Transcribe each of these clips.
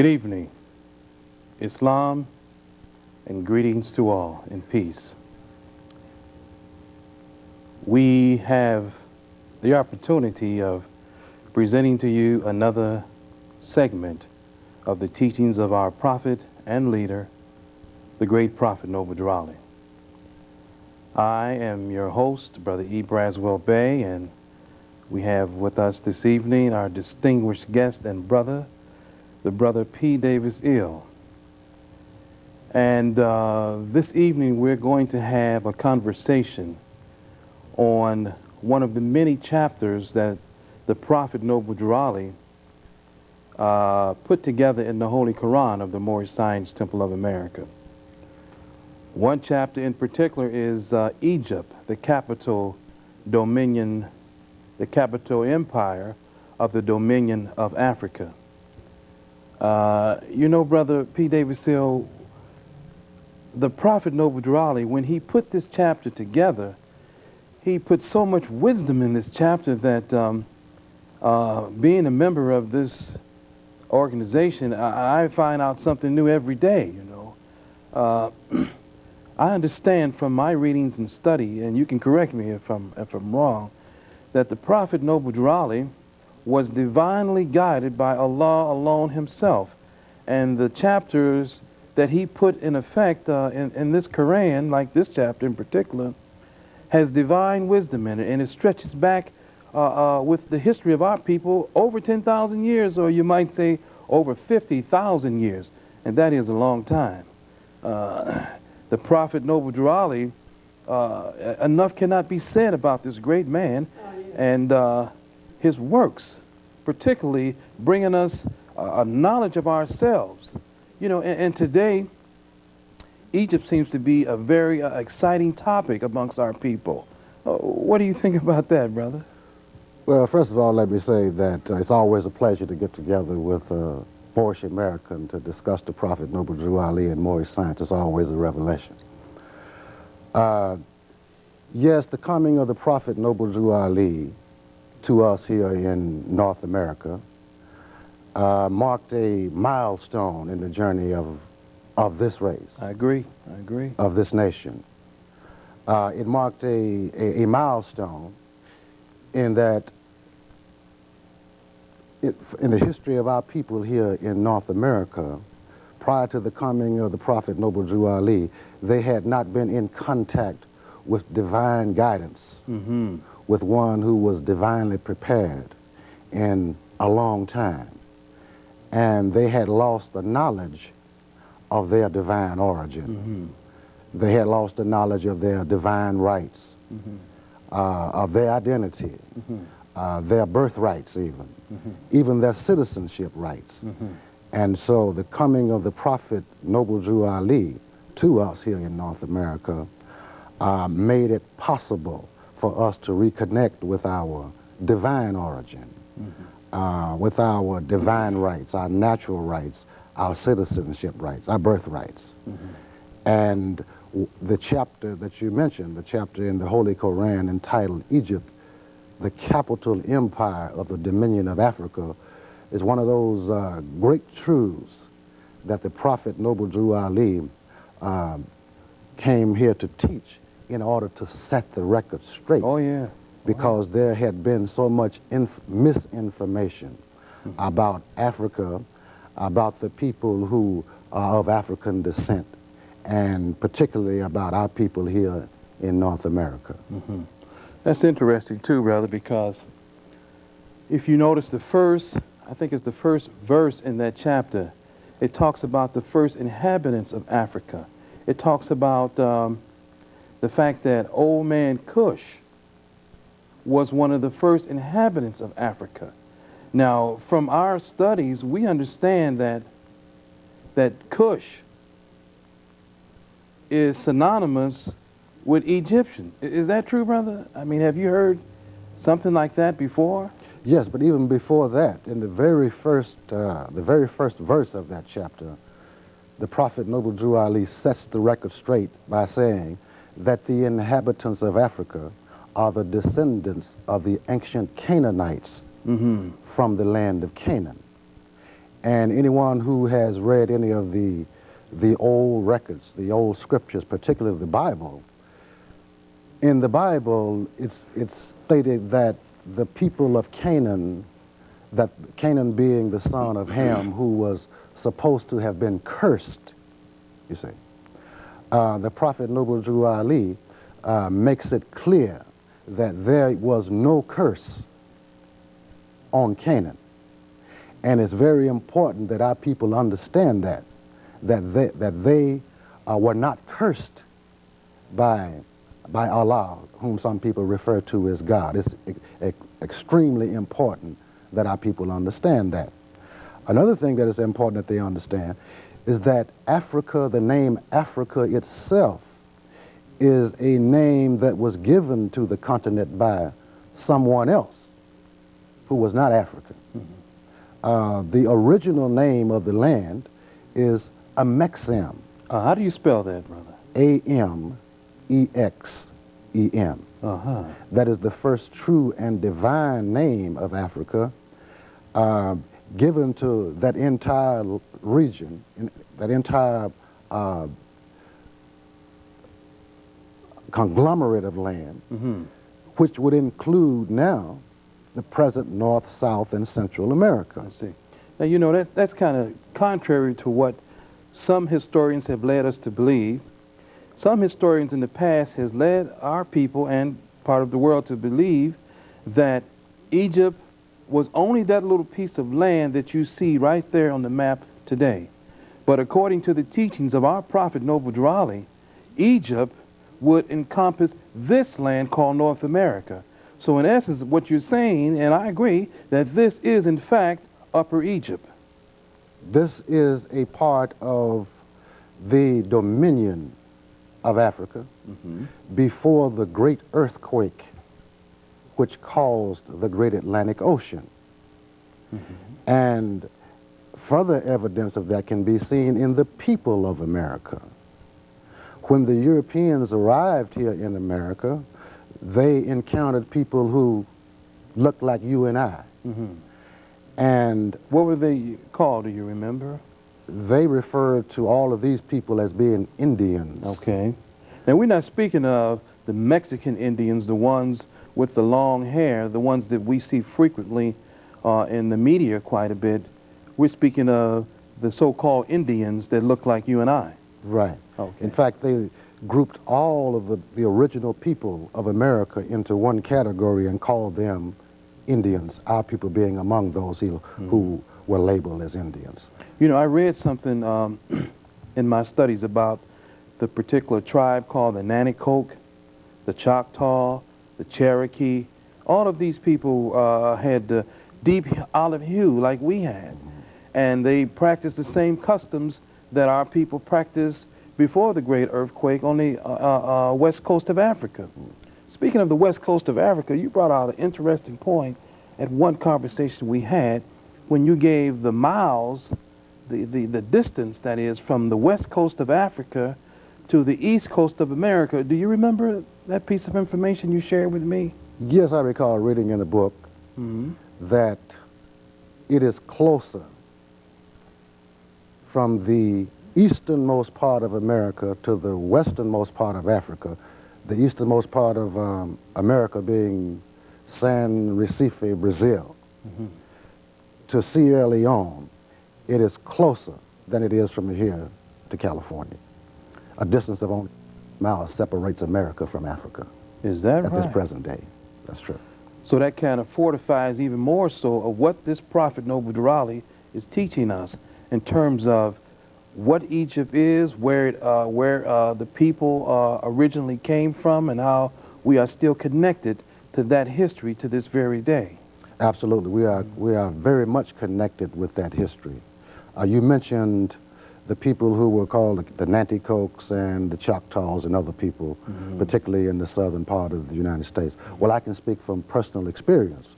Good evening, Islam, and greetings to all in peace. We have the opportunity of presenting to you another segment of the teachings of our prophet and leader, the great prophet Noble Drew Ali. I am your host, Brother E. Braswell Bey, and we have with us this evening our distinguished guest and brother, the Brother P. Davis Ill. And this evening we're going to have a conversation on one of the many chapters that the Prophet Noble Drew Ali put together in the Holy Quran of the Moorish Science Temple of America. One chapter in particular is Egypt, the capital dominion, the capital empire of the Dominion of Africa. You know, Brother P. Davis Hill, the Prophet Noble Drew Ali, when he put this chapter together, he put so much wisdom in this chapter that being a member of this organization, I find out something new every day, you know. I understand from my readings and study, and you can correct me if I'm wrong, that the Prophet Noble Drew Ali was divinely guided by Allah alone himself. And the chapters that he put in effect in this Quran, like this chapter in particular, has divine wisdom in it, and it stretches back with the history of our people over 10,000 years, or you might say over 50,000 years, and that is a long time. The Prophet Noble Drew Ali, enough cannot be said about this great man and his works, particularly bringing us a knowledge of ourselves. You know, and today, Egypt seems to be a very exciting topic amongst our people. What do you think about that, brother? Well, first of all, let me say that it's always a pleasure to get together with Moorish American to discuss the Prophet Noble Drew Ali and Moorish science. It's always a revelation. Yes, the coming of the Prophet Noble Drew Ali to us here in North America marked a milestone in the journey of this race. I agree. Of this nation. It marked a milestone in that in the history of our people here in North America, prior to the coming of the Prophet Noble Drew Ali, they had not been in contact with divine guidance, with one who was divinely prepared in a long time. And they had lost the knowledge of their divine origin. They had lost the knowledge of their divine rights, of their identity, their birthrights even their citizenship rights. And so the coming of the Prophet Noble Drew Ali to us here in North America made it possible for us to reconnect with our divine origin, with our divine rights, our natural rights, our citizenship rights, our birthrights. And the chapter that you mentioned, the chapter in the Holy Quran entitled Egypt, the capital empire of the Dominion of Africa, is one of those great truths that the Prophet Noble Drew Ali came here to teach in order to set the record straight. Oh, yeah. Because there had been so much misinformation about Africa, about the people who are of African descent, and particularly about our people here in North America. That's interesting too, brother, because if you notice the first, I think it's the first verse in that chapter, it talks about the first inhabitants of Africa. It talks about the fact that old man Cush was one of the first inhabitants of Africa. Now, from our studies, we understand that Cush is synonymous with Egyptian. Is that true, brother? I mean, have you heard something like that before? Yes, but even before that, in the very first verse of that chapter, the Prophet Noble Drew Ali sets the record straight by saying that the inhabitants of Africa are the descendants of the ancient Canaanites from the land of Canaan. And anyone who has read any of the old records, the old scriptures, particularly the Bible, in the Bible, it's stated that the people of Canaan, that Canaan being the son of Ham, who was supposed to have been cursed, you see. The Prophet Noble Drew Ali makes it clear that there was no curse on Canaan. And it's very important that our people understand that they were not cursed by Allah, whom some people refer to as God. It's extremely important that our people understand that. Another thing that is important that they understand is that Africa, the name Africa itself, is a name that was given to the continent by someone else who was not African. The original name of the land is Amexem. How do you spell that, brother? Amexem. Uh-huh. That is the first true and divine name of Africa, given to that entire region, that entire conglomerate of land, which would include now the present North, South, and Central America. I see. Now, you know, that's kind of contrary to what some historians have led us to believe. Some historians in the past has led our people and part of the world to believe that Egypt was only that little piece of land that you see right there on the map today. But according to the teachings of our prophet Noble Drew Ali, Egypt would encompass this land called North America. So in essence, what you're saying, and I agree, that this is in fact Upper Egypt. This is a part of the dominion of Africa before the great earthquake which caused the great Atlantic Ocean. And further evidence of that can be seen in the people of America. When the Europeans arrived here in America, they encountered people who looked like you and I. And what were they called, do you remember? They referred to all of these people as being Indians. Okay. Now, we're not speaking of the Mexican Indians, the ones with the long hair, the ones that we see frequently in the media quite a bit. We're speaking of the so-called Indians that look like you and I. Right. Okay. In fact, they grouped all of the original people of America into one category and called them Indians, our people being among those who were labeled as Indians. You know, I read something in my studies about the particular tribe called the Nanticoke, the Choctaw, the Cherokee. All of these people had deep olive hue like we had. And they practiced the same customs that our people practiced before the great earthquake on the west coast of Africa. Speaking of the west coast of Africa, you brought out an interesting point at one conversation we had when you gave the miles, the distance that is from the west coast of Africa to the east coast of America. Do you remember that piece of information you shared with me? Yes, I recall reading in a book that it is closer from the easternmost part of America to the westernmost part of Africa, the easternmost part of America being San Recife, Brazil, to Sierra Leone. It is closer than it is from here to California. A distance of only miles separates America from Africa. Is that at right? this present day? That's true. So that kind of fortifies even more so of what this prophet Noble Drew Ali is teaching us in terms of what Egypt is, where the people originally came from, and how we are still connected to that history to this very day. Absolutely, we are very much connected with that history. You mentioned the people who were called the Nanticokes and the Choctaws and other people, particularly in the southern part of the United States. Well, I can speak from personal experience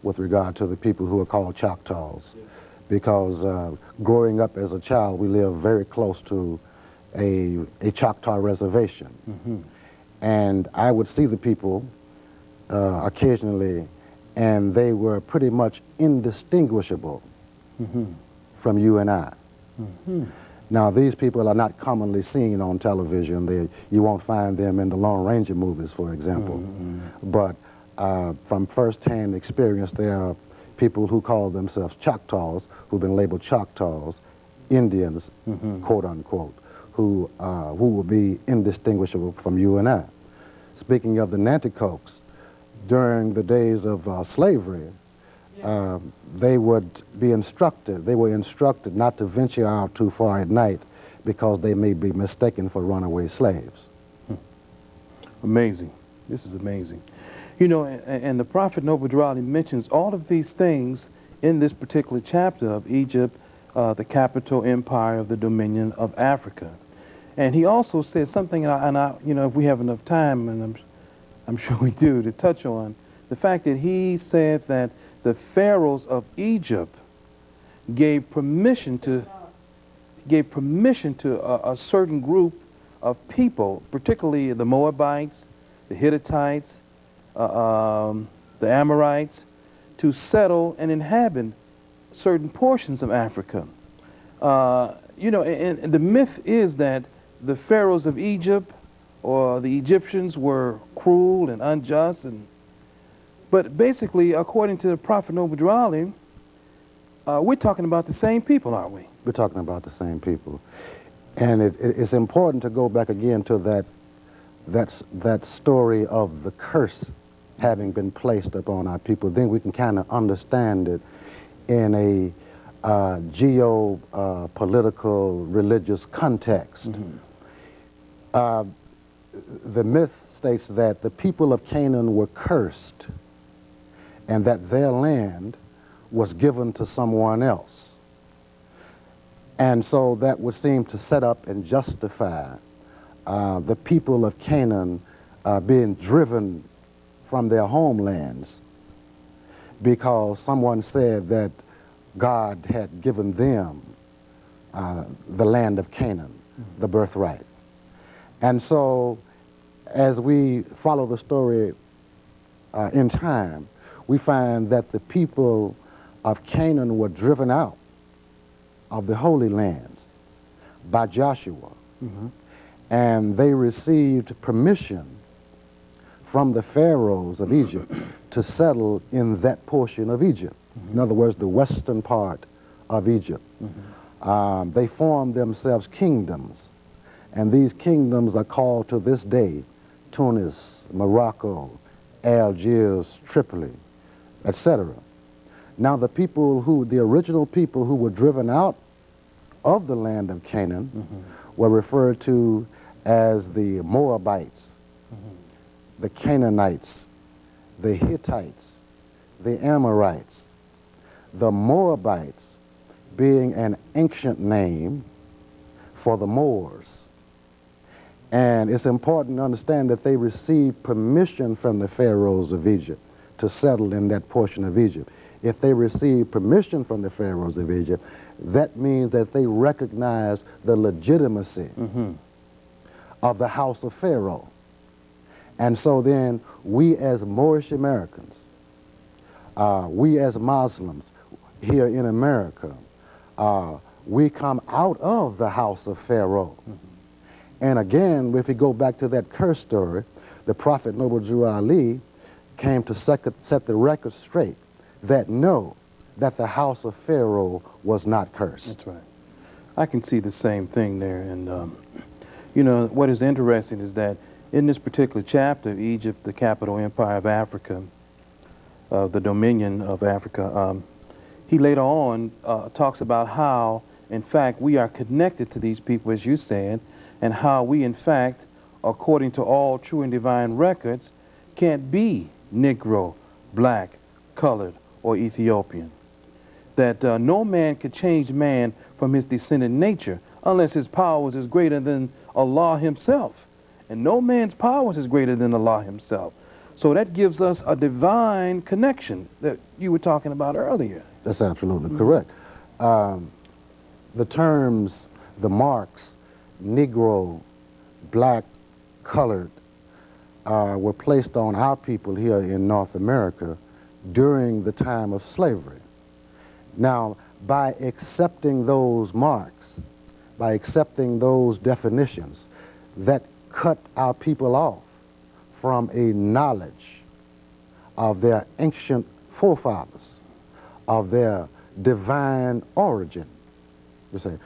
with regard to the people who are called Choctaws, because growing up as a child, we lived very close to a Choctaw reservation. And I would see the people occasionally, and they were pretty much indistinguishable from you and I. Mm-hmm. Now, these people are not commonly seen on television. You won't find them in the Lone Ranger movies, for example. Mm-hmm. But from first-hand experience, there are people who call themselves Choctaws, who've been labeled Choctaws, Indians, Mm-hmm. quote unquote, who will be indistinguishable from you and I. Speaking of the Nanticokes, during the days of slavery, they would be instructed, they were instructed not to venture out too far at night because they may be mistaken for runaway slaves. Amazing. This is amazing. You know, and the Prophet Noble Drew Ali mentions all of these things in this particular chapter of Egypt, the capital empire of the Dominion of Africa. And he also says something, you know, if we have enough time, and I'm sure we do, to touch on the fact that he said that the pharaohs of Egypt gave permission to a certain group of people, particularly the Moabites, the Hittites, the Amorites, to settle and inhabit certain portions of Africa. You know, and the myth is that the pharaohs of Egypt or the Egyptians were cruel and unjust, but basically, according to the Prophet Noble Drew Ali, we're talking about the same people, aren't we? We're talking about the same people. And it's important to go back again to that story of the curse having been placed upon our people. Then we can kind of understand it in a geo-political, religious context. Mm-hmm. The myth states that the people of Canaan were cursed and that their land was given to someone else. And so that would seem to set up and justify the people of Canaan being driven from their homelands because someone said that God had given them the land of Canaan, the birthright. And so as we follow the story in time, we find that the people of Canaan were driven out of the Holy Lands by Joshua. Mm-hmm. And they received permission from the pharaohs of Egypt to settle in that portion of Egypt. Mm-hmm. In other words, the western part of Egypt. Mm-hmm. They formed themselves kingdoms, and these kingdoms are called to this day Tunis, Morocco, Algiers, Tripoli, etc. Now the original people who were driven out of the land of Canaan were referred to as the Moabites, the Canaanites, the Hittites, the Amorites. The Moabites being an ancient name for the Moors. And it's important to understand that they received permission from the pharaohs of Egypt to settle in that portion of Egypt. If they received permission from the pharaohs of Egypt, that means that they recognize the legitimacy of the house of Pharaoh. And so then we as Moorish Americans, we as Muslims here in America, we come out of the house of Pharaoh. And again, if we go back to that curse story, the Prophet Noble Drew Ali came to set the record straight that no, that the house of Pharaoh was not cursed. That's right. I can see the same thing there. And, you know, what is interesting is that in this particular chapter, Egypt, the capital empire of Africa, the dominion of Africa, he later on talks about how, in fact, we are connected to these people, as you said, and how we, in fact, according to all true and divine records, can't be Negro, black, colored, or Ethiopian. That no man could change man from his descendant nature unless his powers is greater than Allah himself. And no man's powers is greater than Allah himself. So that gives us a divine connection that you were talking about earlier. That's absolutely correct. The terms, the marks, Negro, black, colored, were placed on our people here in North America during the time of slavery. Now, by accepting those marks, by accepting those definitions that cut our people off from a knowledge of their ancient forefathers, of their divine origin, you see.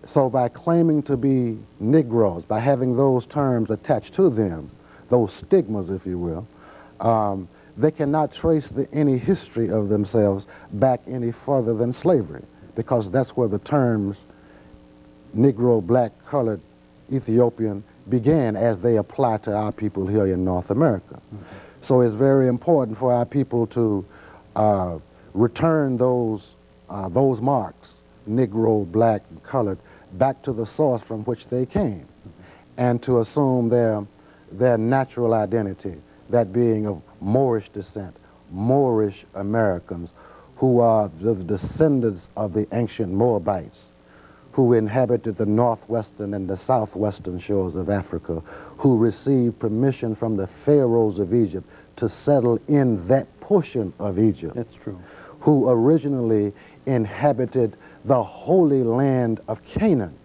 So by claiming to be Negroes, by having those terms attached to them, those stigmas, if you will, they cannot trace any history of themselves back any further than slavery, because that's where the terms Negro, black, colored, Ethiopian began as they apply to our people here in North America. Mm-hmm. So it's very important for our people to return those marks, Negro, black, and colored, back to the source from which they came, and to assume their natural identity, that being of Moorish descent, Moorish Americans, who are the descendants of the ancient Moabites, who inhabited the northwestern and the southwestern shores of Africa, who received permission from the pharaohs of Egypt to settle in that portion of Egypt. That's true. Who originally inhabited the holy land of Canaan,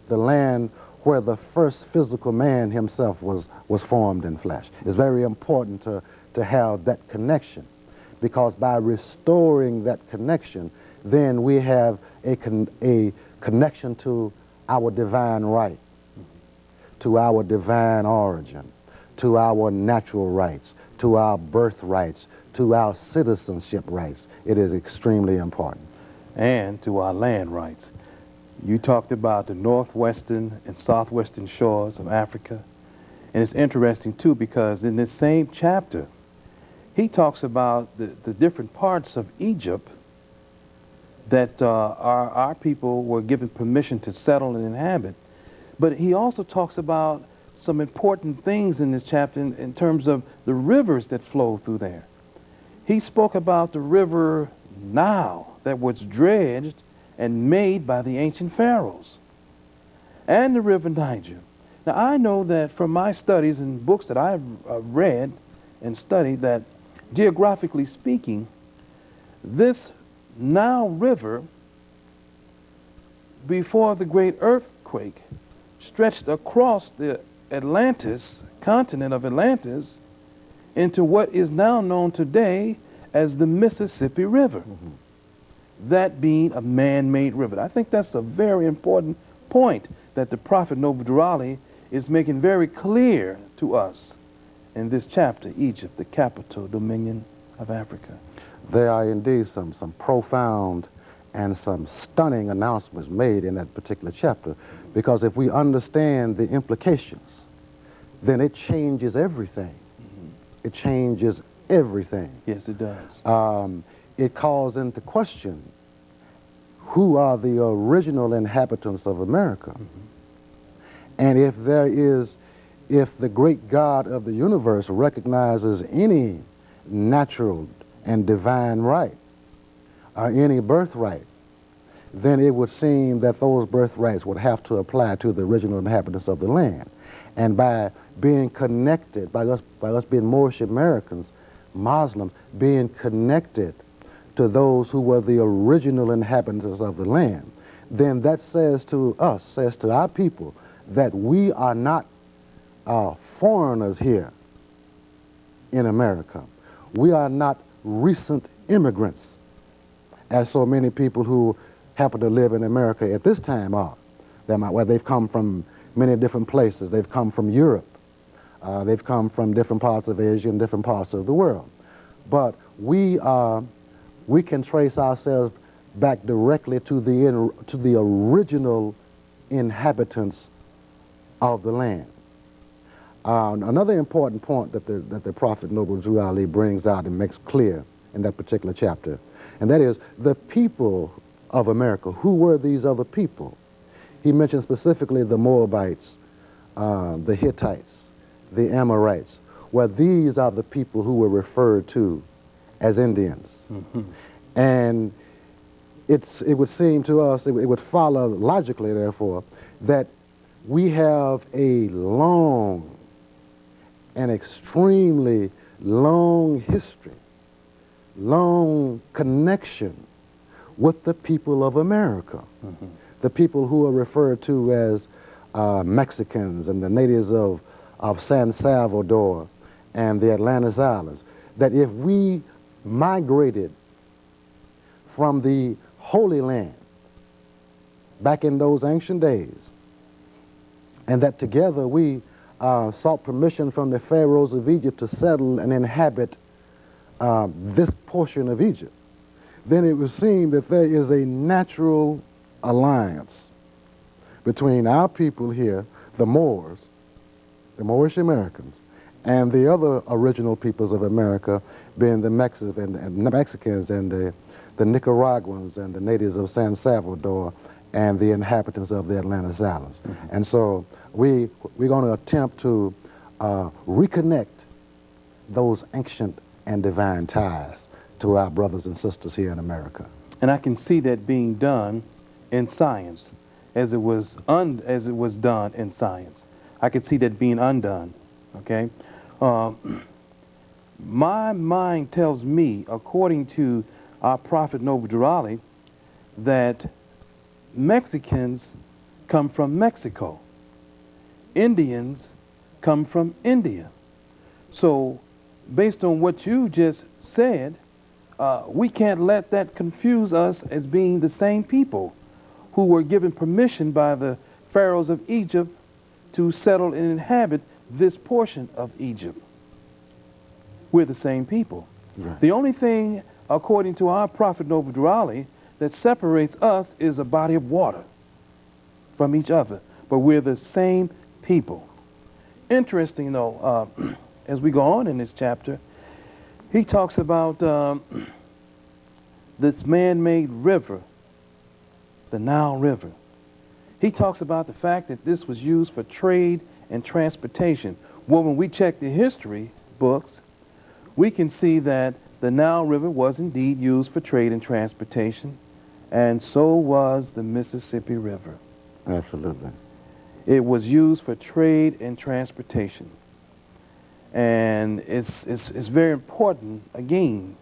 the land where the first physical man himself was formed in flesh. It's very important to have that connection, because by restoring that connection, then we have a connection to our divine right, to our divine origin, to our natural rights, to our birth rights, to our citizenship rights. It is extremely important. And to our land rights. You talked about the northwestern and southwestern shores of Africa. And it's interesting, too, because in this same chapter, he talks about the different parts of Egypt that our people were given permission to settle and inhabit. But he also talks about some important things in this chapter in terms of the rivers that flow through there. He spoke about the river Nile that was dredged and made by the ancient pharaohs, and the river Niger. Now, I know that from my studies and books that I've read and studied, that geographically speaking, this Nile River, before the great earthquake, stretched across the continent of Atlantis, into what is now known today as the Mississippi River. Mm-hmm. That being a man-made river. I think that's a very important point that the Prophet Noble Drew Ali is making very clear to us in this chapter, Egypt, the capital dominion of Africa. There are indeed some profound and some stunning announcements made in that particular chapter, because if we understand the implications, then it changes everything. Mm-hmm. It changes everything. Yes, it does. It calls into question who are the original inhabitants of America. Mm-hmm. And if the great God of the universe recognizes any natural and divine right, or any birthright, then it would seem that those birthrights would have to apply to the original inhabitants of the land. And by being connected, by us being Moorish Americans, Muslims, being connected to those who were the original inhabitants of the land, then that says to us, says to our people, that we are not foreigners here in America. We are not recent immigrants, as so many people who happen to live in America at this time are. Where they've come from many different places. They've come from Europe. They've come from different parts of Asia and different parts of the world. But we can trace ourselves back directly to the original inhabitants of the land. Another important point that the Prophet Noble Drew Ali brings out and makes clear in that particular chapter, and that is the people of America. Who were these other people? He mentioned specifically the Moabites, the Hittites, the Amorites, where these are the people who were referred to as Indians. Mm-hmm. And it would seem to us, it would follow logically, therefore, that we have a long and extremely long history, long connection with the people of America, the people who are referred to as Mexicans and the natives of San Salvador and the Atlantis Islands, that if we migrated from the Holy Land back in those ancient days, and that together we sought permission from the pharaohs of Egypt to settle and inhabit this portion of Egypt, then it would seem that there is a natural alliance between our people here, the Moors, the Moorish Americans, and the other original peoples of America, being the Mexicans and the Nicaraguans and the natives of San Salvador and the inhabitants of the Atlantis Islands. And so we're going to attempt to reconnect those ancient and divine ties to our brothers and sisters here in America. And I can see that being done in science, as it was done in science. I can see that being undone. Okay, my mind tells me, according to our prophet Noble Drew Ali, that Mexicans come from Mexico. Indians come from India. So, based on what you just said, we can't let that confuse us as being the same people who were given permission by the pharaohs of Egypt to settle and inhabit this portion of Egypt. We're the same people. Right. The only thing, according to our prophet Noble Drew Ali, that separates us is a body of water from each other. But we're the same people. Interesting, though, as we go on in this chapter, he talks about this man-made river, the Nile River. He talks about the fact that this was used for trade and transportation. Well, when we check the history books, we can see that the Nile River was indeed used for trade and transportation, and so was the Mississippi River. Absolutely. It was used for trade and transportation. And it's very important, again,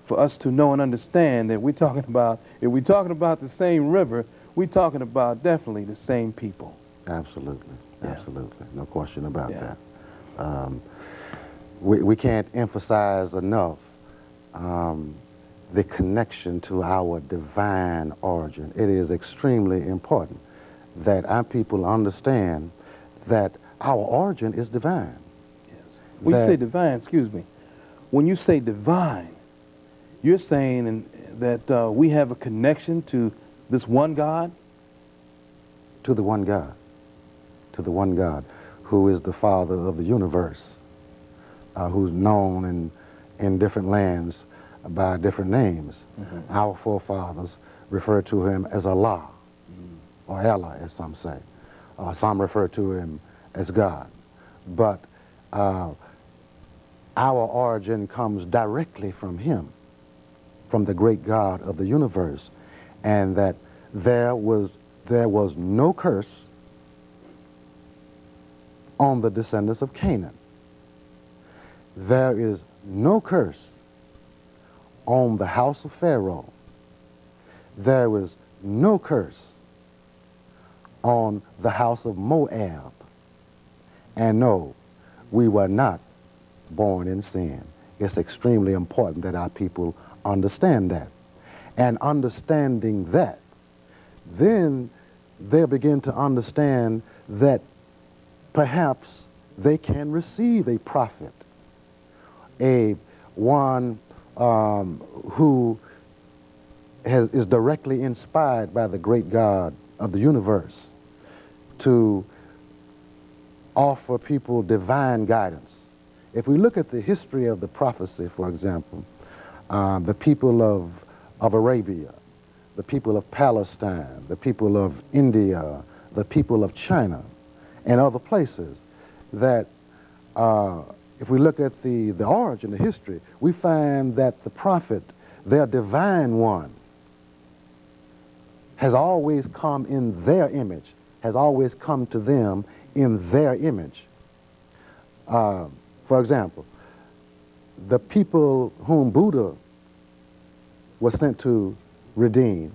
for us to know and understand that if we're talking about the same river, we're talking about definitely the same people. Absolutely. Yeah. Absolutely. No question about Yeah. that. We can't emphasize enough the connection to our divine origin. It is extremely important that our people understand that our origin is divine. Yes. When you say divine, excuse me, when you say divine, you're saying that we have a connection to this one God? To the one God. To the one God, who is the Father of the universe, who's known in different lands by different names. Our forefathers referred to him as Allah, or Allah, as some say. Some refer to him as God. But our origin comes directly from him, from the great God of the universe, and that there was no curse on the descendants of Canaan. There is no curse on the house of Pharaoh. There was no curse on the house of Moab. And no, we were not born in sin. It's extremely important that our people understand that. And understanding that, then they'll begin to understand that perhaps they can receive a prophet, one who is directly inspired by the great God of the universe to offer people divine guidance. If we look at the history of the prophecy, for example, the people of Arabia, the people of Palestine, the people of India, the people of China, and other places, that if we look at the origin, the history, we find that the prophet, their divine one, has always come in their image, has always come to them in their image. For example, the people whom Buddha was sent to redeemed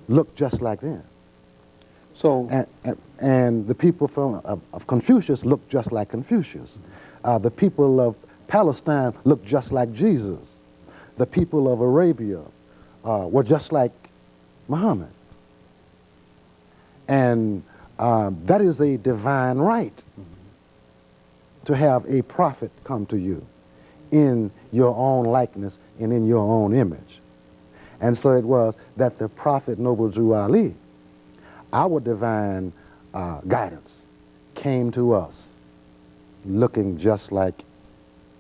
looked just like them. So, And the people of Confucius looked just like Confucius. The people of Palestine looked just like Jesus. The people of Arabia were just like Muhammad. And that is a divine right to have a prophet come to you in your own likeness and in your own image. And so it was that the prophet Noble Drew Ali, our divine guidance, came to us looking just like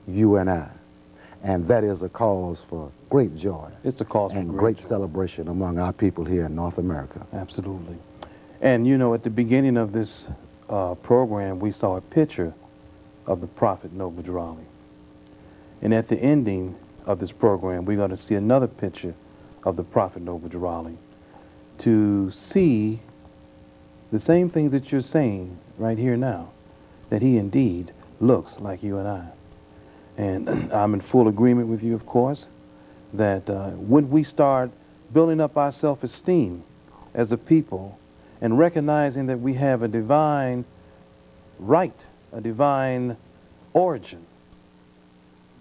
you and I. And that is a cause for great joy. it's a cause and for great joy. celebration among our people here in North America. Absolutely. And you know, at the beginning of this program, we saw a picture of the Prophet Noble Drew Ali. And at the ending of this program, we're going to see another picture of the Prophet Noble Drew Ali to see the same things that you're saying right here now, that he indeed looks like you and I. And I'm in full agreement with you, of course, that when we start building up our self-esteem as a people and recognizing that we have a divine right, a divine origin,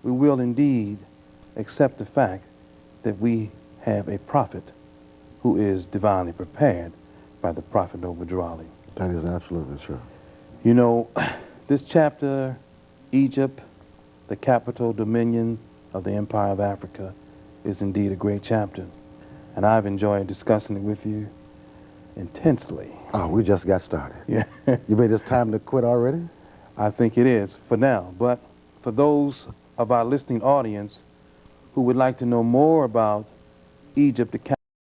we will indeed accept the fact that we have a prophet who is divinely prepared by the Prophet Noble Drew Ali. That is absolutely true. You know, this chapter, Egypt, the capital dominion of the Empire of Africa, is indeed a great chapter. And I've enjoyed discussing it with you intensely. Oh, we just got started. Yeah, You mean it's time to quit already? I think it is for now. But for those of our listening audience who would like to know more about Egypt, the